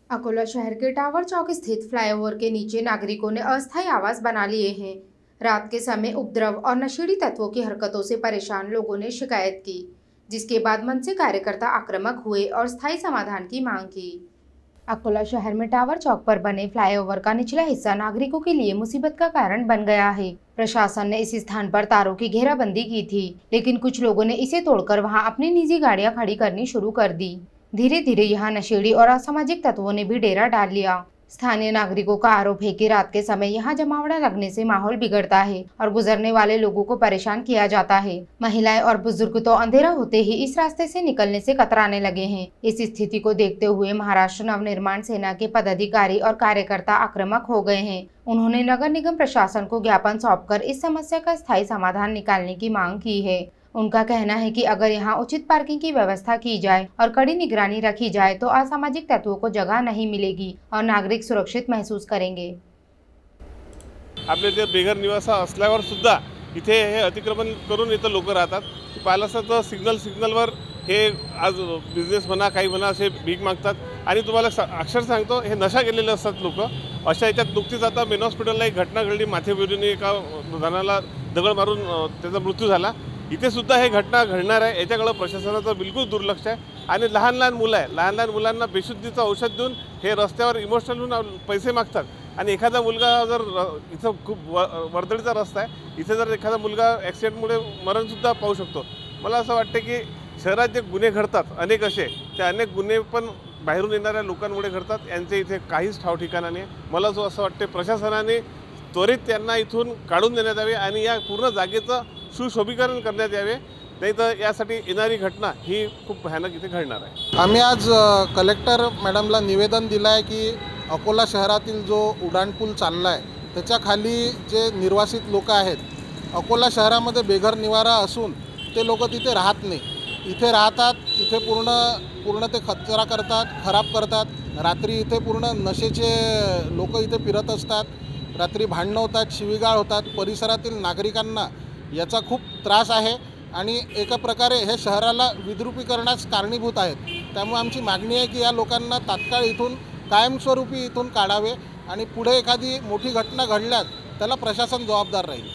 अकोला शहर के टावर चौक स्थित फ्लाईओवर के नीचे नागरिकों ने अस्थायी आवास बना लिए हैं। रात के समय उपद्रव और नशीली तत्वों की हरकतों से परेशान लोगों ने शिकायत की, जिसके बाद मन से कार्यकर्ता आक्रामक हुए और स्थायी समाधान की मांग की। अकोला शहर में टावर चौक पर बने फ्लाईओवर का निचला हिस्सा नागरिकों के लिए मुसीबत का कारण बन गया है। प्रशासन ने इस स्थान पर तारों की घेराबंदी की थी, लेकिन कुछ लोगों ने इसे तोड़कर वहां अपनी निजी गाड़ियां खड़ी करनी शुरू कर दी। धीरे धीरे यहाँ नशेड़ी और असामाजिक तत्वों ने भी डेरा डाल लिया। स्थानीय नागरिकों का आरोप है कि रात के समय यहाँ जमावड़ा लगने से माहौल बिगड़ता है और गुजरने वाले लोगों को परेशान किया जाता है। महिलाएं और बुजुर्ग तो अंधेरा होते ही इस रास्ते से निकलने से कतराने लगे हैं। इस स्थिति को देखते हुए महाराष्ट्र नवनिर्माण सेना के पदाधिकारी और कार्यकर्ता आक्रामक हो गए हैं। उन्होंने नगर निगम प्रशासन को ज्ञापन सौंपकर इस समस्या का स्थायी समाधान निकालने की मांग की है। उनका कहना है कि अगर यहाँ उचित पार्किंग की व्यवस्था की जाए और कड़ी निगरानी रखी जाए तो असामाजिक तत्वों को जगह नहीं मिलेगी और नागरिक सुरक्षित महसूस करेंगे। आपले ते बेघर निवास असल्यावर सुद्धा इथे हे अतिक्रमण करून इथं लोक राहतात। पाहिलं असतं तर सिग्नलवर हे आज बिझनेस म्हणा काही म्हणा असे भीक मागतात आणि तुम्हाला अक्षर सांगतो हे नशा केलेले असतात लोक। अशा याच्यात नुकतीच आता मेन हॉस्पिटलला एक घटना घडली, माथेविरूने एका जणाला दगड मारून त्याचा मृत्यू झाला। इथे सुद्धा हे घटना घडणार आहे, याच्याकडे प्रशासनाचं बिलकुल दुर्लक्ष आहे आणि लहान मुलांना बेशुद्धीचं औषध देऊन हे रस्त्यावर इमोशनल होऊन पैसे मागतात। आणि एखादा मुलगा जर इथं खूप वर्दळीचा रस्ता आहे, इथे जर एखादा मुलगा ॲक्सिडेंटमुळे मरणसुद्धा पाहू शकतो। मला असं वाटतं की शहरात जे गुन्हे घडतात अनेक असे, ते अनेक गुन्हे पण बाहेरून येणाऱ्या लोकांमुळे घडतात। यांचे इथे काहीच ठाव ठिकाणा नाही। मला असं वाटते प्रशासनाने त्वरित त्यांना इथून काढून देण्यात यावे आणि या पूर्ण जागेचं सुशोभीकरण करण्यात यावे, नाही तर यासाठी येणारी घटना ही खूप भयानक इथे घडणार आहे। आम्ही आज कलेक्टर मॅडमला निवेदन दिलं आहे की अकोला शहरातील जो उड्डाणपूल चालला आहे त्याच्या खाली जे निर्वासित लोक आहेत, अकोला शहरामध्ये बेघर निवारा असून ते लोक तिथे राहत नाही, इथे राहतात, इथे पूर्ण ते कचरा करतात, खराब करतात। रात्री इथे पूर्ण नशेचे लोक इथे फिरत असतात, रात्री भांडणं होतात, शिवीगाळ होतात। परिसरातील नागरिकांना याचा खूप त्रास आहे आणि एका प्रकारे हे शहराला विद्रुपीकरणास कारणीभूत आहेत। त्यामुळे आमची मागणी आहे की या लोकांना तात्काळ इथून कायमस्वरूपी इथून काढावे आणि पुढे एखादी मोठी घटना घडल्यास त्याला प्रशासन जबाबदार राहील।